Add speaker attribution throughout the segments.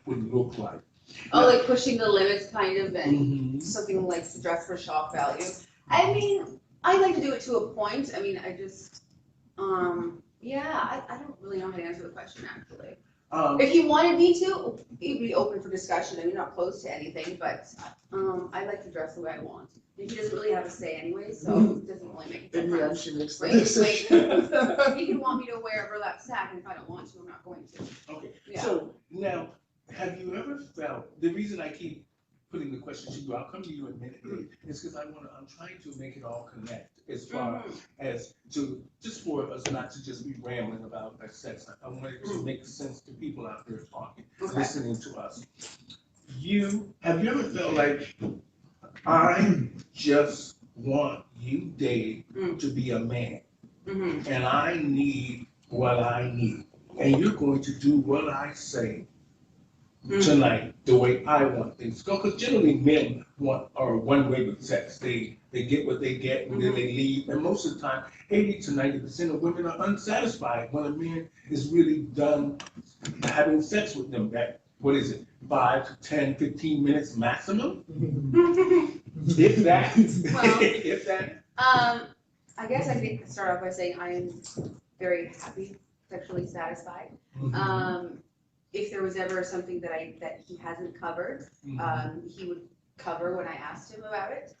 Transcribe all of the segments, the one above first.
Speaker 1: would look like.
Speaker 2: Oh, like pushing the limits kind of, and something like to dress for shock value. I mean, I like to do it to a point. I mean, I just, yeah, I don't really know how to answer the question actually. If you wanted me to, it'd be open for discussion. I mean, not close to anything, but I like to dress the way I want. And he doesn't really have a say anyway, so it doesn't really make a difference.
Speaker 3: She makes the
Speaker 2: Right?
Speaker 3: decision.
Speaker 2: He can want me to wear a burlap sack, and if I don't want to, I'm not going to.
Speaker 1: Okay,
Speaker 2: Yeah.
Speaker 1: so now, have you ever felt, the reason I keep putting the question to you, I'll come to you in a minute, is because I'm trying to make it all connect as far as to, just for us not to just be rambling about sex. I want it to make sense to people out there talking, listening to us. Have you ever felt like, I just want you, Dave, to be a man, and I need what I need, and you're going to do what I say tonight the way I want things to go? Because generally men are one way with sex. They get what they get and then they leave. And most of the time, 80 to 90% of women are unsatisfied when a man is really done having sex with them. That, what is it, 5 to 10, 15 minutes maximum? If that.
Speaker 2: Well,
Speaker 1: if that.
Speaker 2: I guess I think start off by saying I am very happy, sexually satisfied. If there was ever something that he hasn't covered, he would cover when I asked him about it.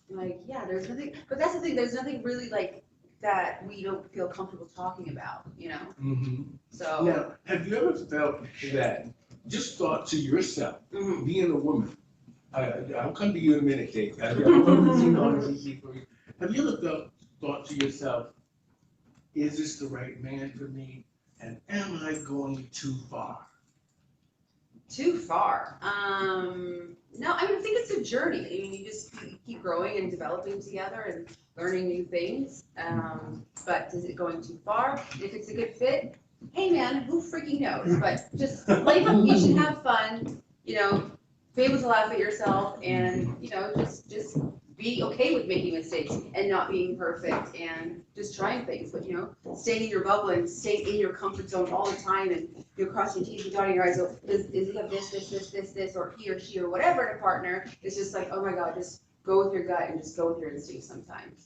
Speaker 2: Like, yeah, there's nothing, but that's the thing, there's nothing really like that we don't feel comfortable talking about, you know? So.
Speaker 1: Now, have you ever felt that, just thought to yourself, being a woman, I'll come to you in a minute, Dave. Have you ever thought to yourself, is this the right man for me? And am I going too far?
Speaker 2: Too far? No, I mean, I think it's a journey. I mean, you just keep growing and developing together and learning new things. But is it going too far? If it's a good fit, hey man, who freaking knows? But just like, you should have fun, you know, be able to laugh at yourself, and you know, just be okay with making mistakes and not being perfect and just trying things. But you know, staying in your bubble and staying in your comfort zone all the time, and you're crossing your T's and dotting your I's. So does he have this, or he or she or whatever in a partner? It's just like, oh my God, just go with your gut and just go with your instinct sometimes.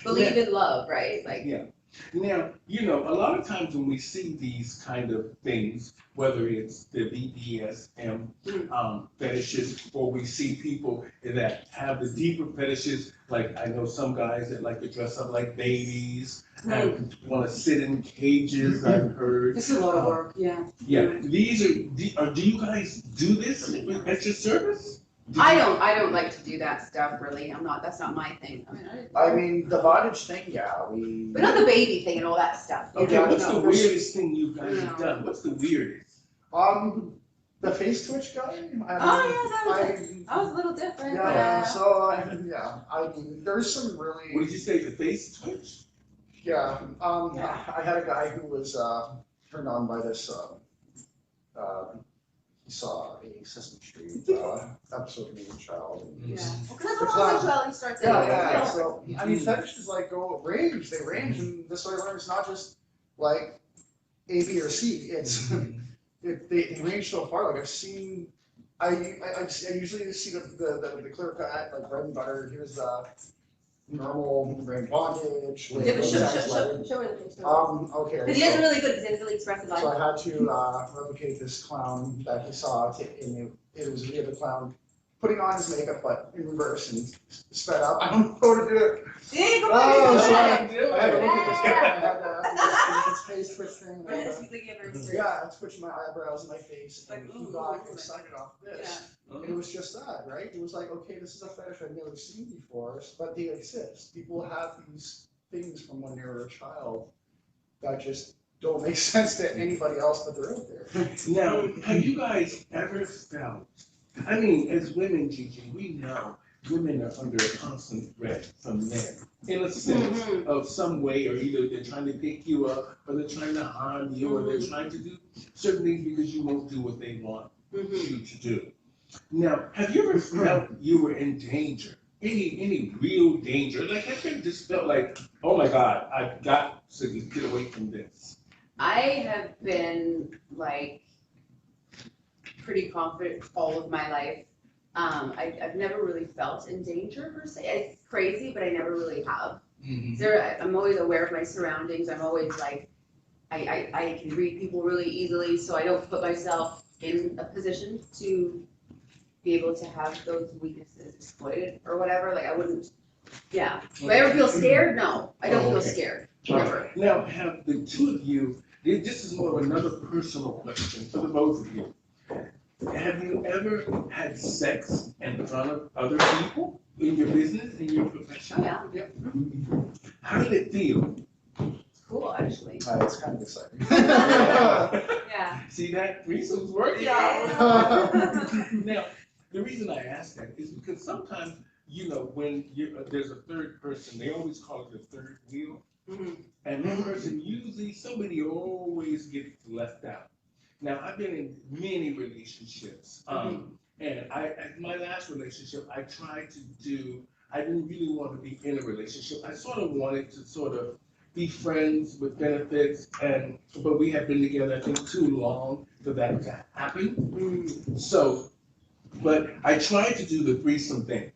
Speaker 2: Believe in love, right? Like,
Speaker 1: yeah. Now, you know, a lot of times when we see these kind of things, whether it's the BDSM fetishes, or we see people that have the deeper fetishes, like I know some guys that like to dress up like babies and want to sit in cages, I've heard.
Speaker 2: it's a lot of work, yeah.
Speaker 1: Yeah, these do you guys do this at your service?
Speaker 2: I don't like to do that stuff, really. That's not my thing.
Speaker 3: I mean, the bondage thing, yeah,
Speaker 2: but not the baby thing and all that stuff.
Speaker 1: Okay, what's the weirdest thing you guys have done? What's the weirdest?
Speaker 3: The face twitch guy.
Speaker 2: That was a little different.
Speaker 3: Yeah, so I mean, there's some really.
Speaker 1: What did you say? The face twitch?
Speaker 3: Yeah. I had a guy who was turned on by this. He saw a Sesame Street episode of Being a Child.
Speaker 2: Yeah. Because that's how homosexuality starts anyway.
Speaker 3: Yeah. So I mean, fetishes like go range. They range, and this way it's not just like A, B, or C. It's they range so far. Like I've seen. I usually see the clear cut, like bread and butter. Here's the normal brain bondage.
Speaker 2: Yeah, but show her the face.
Speaker 3: Okay.
Speaker 2: Because he has really good, because he has really expressive eyes.
Speaker 3: So I had to replicate this clown that he saw, and it was via the clown putting on his makeup, but in reverse and sped up. I don't know how to do it.
Speaker 2: Yeah,
Speaker 3: so I had to look at this guy. I had his face twitch thing. Yeah, I twitched my eyebrows and my face, and he got excited off this. And it was just that, right? It was like, okay, this is a fetish I've never seen before, but they exist. People have these things from when they were a child that just don't make sense to anybody else, but they're out there.
Speaker 1: Now, have you guys ever felt, I mean, as women, Gigi, we know women are under a constant threat from men, in a sense of some way, or either they're trying to pick you up, or they're trying to harm you, or they're trying to do certain things because you won't do what they want you to do. Now, have you ever felt you were in danger? Any real danger? Like, have you just felt like, oh my God, I've got to get away from this?
Speaker 2: I have been like pretty confident all of my life. I've never really felt in danger per se. It's crazy, but I never really have. I'm always aware of my surroundings. I'm always like, I can read people really easily, so I don't put myself in a position to be able to have those weaknesses exploited or whatever. Like I wouldn't, yeah. Do I ever feel scared? No, I don't feel scared. Never.
Speaker 1: Now, have the two of you, this is more of another personal question for the both of you. Have you ever had sex in front of other people in your business, in your profession?
Speaker 2: Oh, yeah.
Speaker 1: How did it feel?
Speaker 2: It's cool, actually.
Speaker 3: It's kind of exciting.
Speaker 2: Yeah.
Speaker 1: See that? Threesome's working
Speaker 2: Yeah.
Speaker 1: out. Now, the reason I ask that is because sometimes, you know, when there's a third person, they always call it the third wheel. And that person, usually somebody always gets left out. Now, I've been in many relationships, and my last relationship, I didn't really want to be in a relationship. I sort of wanted to sort of be friends with benefits, but we had been together, I think, too long for that to happen. So, but I tried to do the threesome thing.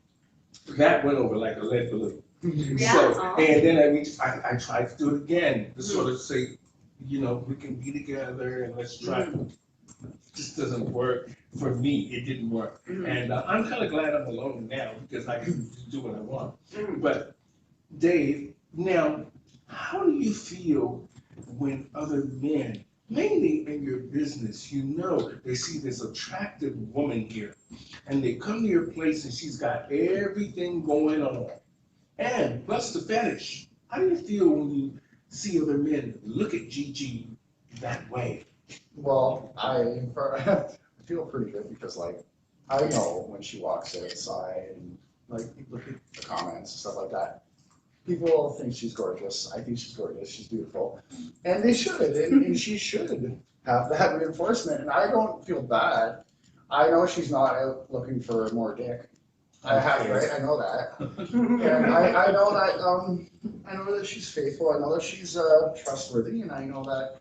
Speaker 1: That went over like a lead balloon.
Speaker 2: Yeah.
Speaker 1: So, and then I tried to do it again to sort of say, you know, we can be together and let's try. It just doesn't work. For me, it didn't work. And I'm kind of glad I'm alone now because I can do what I want. But Dave, now, how do you feel when other men, mainly in your business, you know, they see this attractive woman here and they come to your place and she's got everything going on and plus the fetish. How do you feel when you see other men look at Gigi that way?
Speaker 3: Well, I feel pretty good because, like, I know when she walks outside and, like, people look at the comments and stuff like that. People think she's gorgeous. I think she's gorgeous. She's beautiful. And they should. And she should have that reinforcement. And I don't feel bad. I know she's not out looking for more dick. I have, right? I know that. And I know that, I know that she's faithful. I know that she's trustworthy. And I know that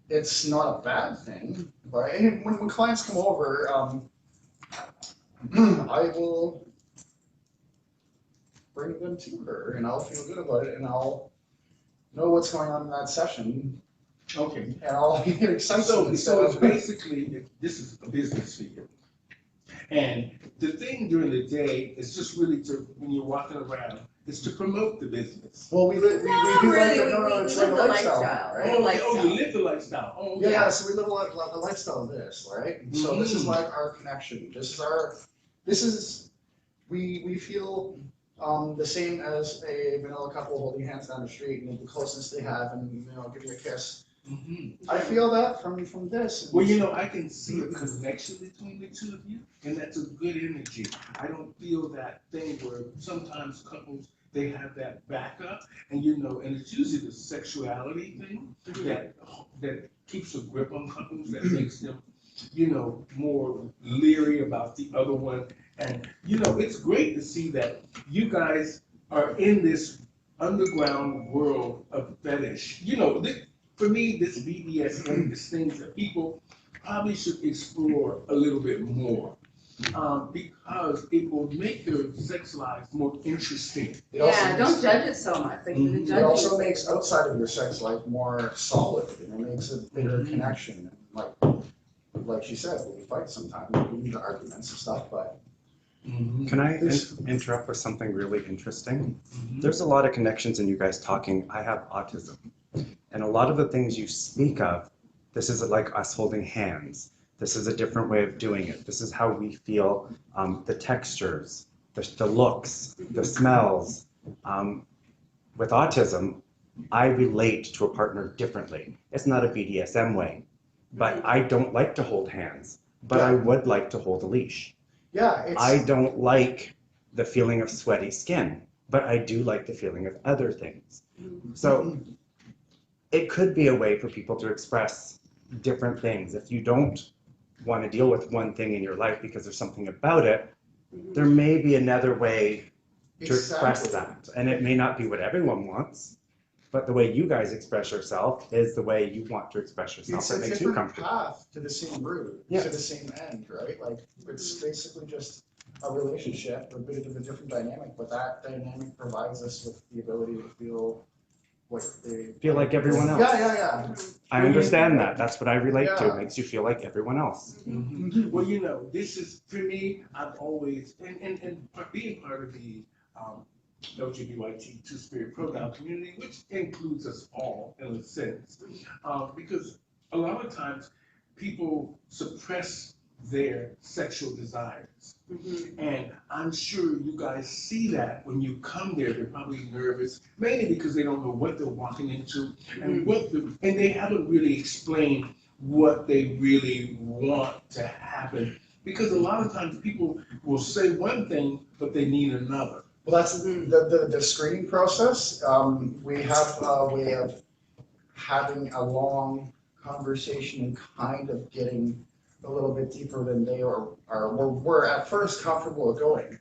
Speaker 3: it's not a bad thing. But when clients come over, I will bring them to her and I'll feel good about it and I'll know what's going on in that session.
Speaker 1: Okay.
Speaker 3: And I'll get excited.
Speaker 1: So it's basically, this is a business for you. And the thing during the day is just really to, when you're walking around, is to promote the business.
Speaker 3: Well, we live,
Speaker 2: No, really,
Speaker 3: it's like a lifestyle, right?
Speaker 1: Oh, you live the lifestyle. Oh,
Speaker 3: yeah, so we live a lifestyle of this, right? So this is like our connection. We feel the same as a vanilla couple holding hands down the street and the closeness they have and, you know, give you a kiss. I feel that from this.
Speaker 1: Well, you know, I can see a connection between the two of you, and that's a good energy. I don't feel that thing where sometimes couples, they have that backup, and you know, and it's usually the sexuality thing that keeps a grip on couples, that makes them, you know, more leery about the other one. And, you know, it's great to see that you guys are in this underground world of fetish. You know, for me, this BDSM is things that people probably should explore a little bit more because it will make their sex lives more interesting.
Speaker 2: Yeah, don't judge it so much. Like,
Speaker 3: It also makes outside of your sex life more solid, and it makes a bigger connection. Like she said, we fight sometimes, we get into arguments and stuff, but.
Speaker 4: Can I interrupt with something really interesting? There's a lot of connections in you guys talking. I have autism. And a lot of the things you speak of, this is like us holding hands. This is a different way of doing it. This is how we feel the textures, the looks, the smells. With autism, I relate to a partner differently. It's not a BDSM way, but I don't like to hold hands, but I would like to hold a leash.
Speaker 3: Yeah,
Speaker 4: I don't like the feeling of sweaty skin, but I do like the feeling of other things. So it could be a way for people to express different things. If you don't want to deal with one thing in your life because there's something about it, there may be another way to express that. And it may not be what everyone wants, But the way you guys express yourself is the way you want to express yourself.
Speaker 3: It's
Speaker 4: That
Speaker 3: a
Speaker 4: makes you
Speaker 3: different
Speaker 4: comfortable.
Speaker 3: path to the same route,
Speaker 4: Yeah.
Speaker 3: to the same end, right? Like, it's basically just a relationship, a bit of a different dynamic, but that dynamic provides us with the ability to feel what they
Speaker 4: Feel like everyone else.
Speaker 3: Yeah.
Speaker 4: I understand that. That's what I relate to.
Speaker 3: Yeah.
Speaker 4: It makes you feel like everyone else.
Speaker 1: Well, you know, this is, for me, I've always, and being part of the LGBTQ Two-Spirit Pronoun community, which includes us all in a sense, because a lot of times people suppress their sexual desires. And I'm sure you guys see that when you come there. They're probably nervous, mainly because they don't know what they're walking into and and they haven't really explained what they really want to happen. Because a lot of times people will say one thing, but they need another.
Speaker 3: Well, that's the screening process. We have a way of having a long conversation and kind of getting a little bit deeper than they were at first comfortable with going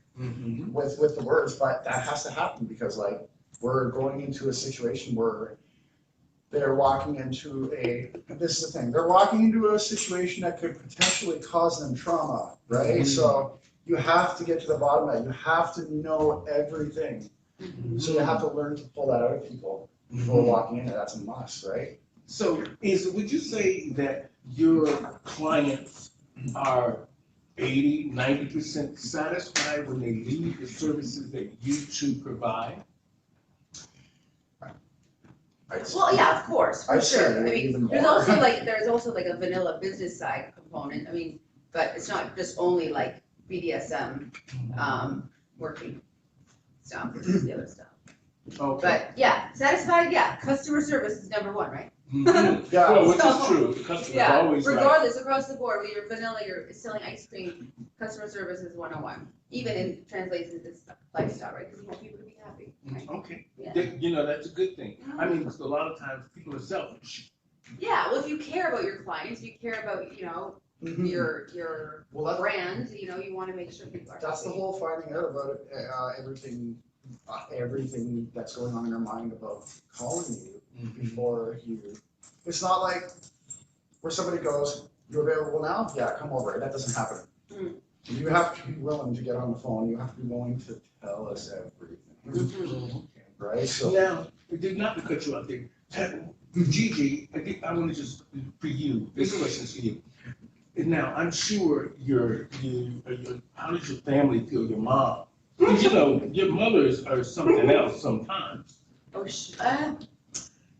Speaker 3: with the words, but that has to happen because like we're going into a situation where they're walking into this is the thing, they're walking into a situation that could potentially cause them trauma, right? So you have to get to the bottom of it. You have to know everything. So you have to learn to pull that out of people before walking in it. That's a must, right?
Speaker 1: So would you say that your clients are 80, 90% satisfied when they leave the services that you two provide?
Speaker 2: Well, yeah, of course, for
Speaker 3: I'd say
Speaker 2: sure. I
Speaker 3: even
Speaker 2: mean, there's
Speaker 3: more.
Speaker 2: also like a vanilla business side component. I mean, but it's not just only like BDSM working stuff, it's the other stuff.
Speaker 1: Okay.
Speaker 2: But yeah, satisfied, yeah, customer service is number one, right?
Speaker 3: Yeah.
Speaker 1: Well, which
Speaker 2: So,
Speaker 1: is true, the customer's
Speaker 2: Yeah,
Speaker 1: always right.
Speaker 2: regardless, across the board, whether you're vanilla, you're selling ice cream, customer service is 101. Even in translates into lifestyle, right? Because you want people to be happy, right?
Speaker 1: Okay,
Speaker 2: Yeah.
Speaker 1: you know, that's a good thing. I mean, because a lot of times people are selfish.
Speaker 2: Yeah, well, if you care about your clients, you care about, your
Speaker 3: Well, that's,
Speaker 2: brand, you want to make sure people are
Speaker 3: that's the
Speaker 2: happy.
Speaker 3: whole finding out about it, everything that's going on in your mind about calling you before you. It's not like where somebody goes, "You're available now? Yeah, come over." That doesn't happen. You have to be willing to get on the phone. You have to be willing to tell us everything, right? So
Speaker 1: Now, not to cut you out there, Gigi, I want to just, for you, this question's for you. Now, I'm sure how does your family feel, your mom? Because your mothers are something else sometimes.
Speaker 2: Oh,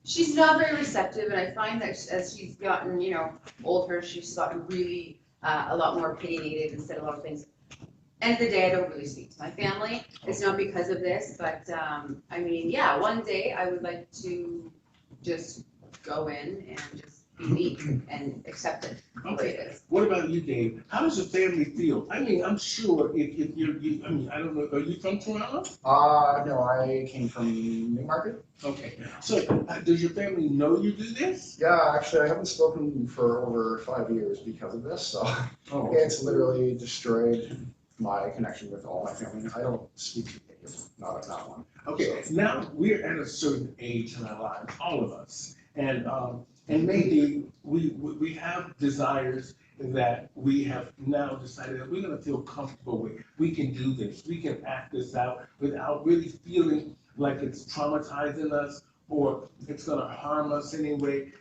Speaker 2: she's not very receptive, and I find that as she's gotten, older, she's gotten really a lot more opinionated and said a lot of things. End of the day, I don't really speak to my family. It's not because of this, but I mean, yeah, one day I would like to just go in and just be me and accept it the way it is.
Speaker 1: What about you, Dave? How does your family feel? I mean, I'm sure if I mean, I don't know, are you from Toronto?
Speaker 3: no, I came from Newmarket.
Speaker 1: Okay, so does your family know you do this?
Speaker 3: Yeah, actually, I haven't spoken for over 5 years because of this, so it's literally destroyed my connection with all my family. I don't speak to any, not one.
Speaker 1: Okay, now we're at a certain age in our lives, all of us, and maybe we have desires that we have now decided that we're going to feel comfortable with. We can do this. We can act this out without really feeling like it's traumatizing us or it's going to harm us anyway.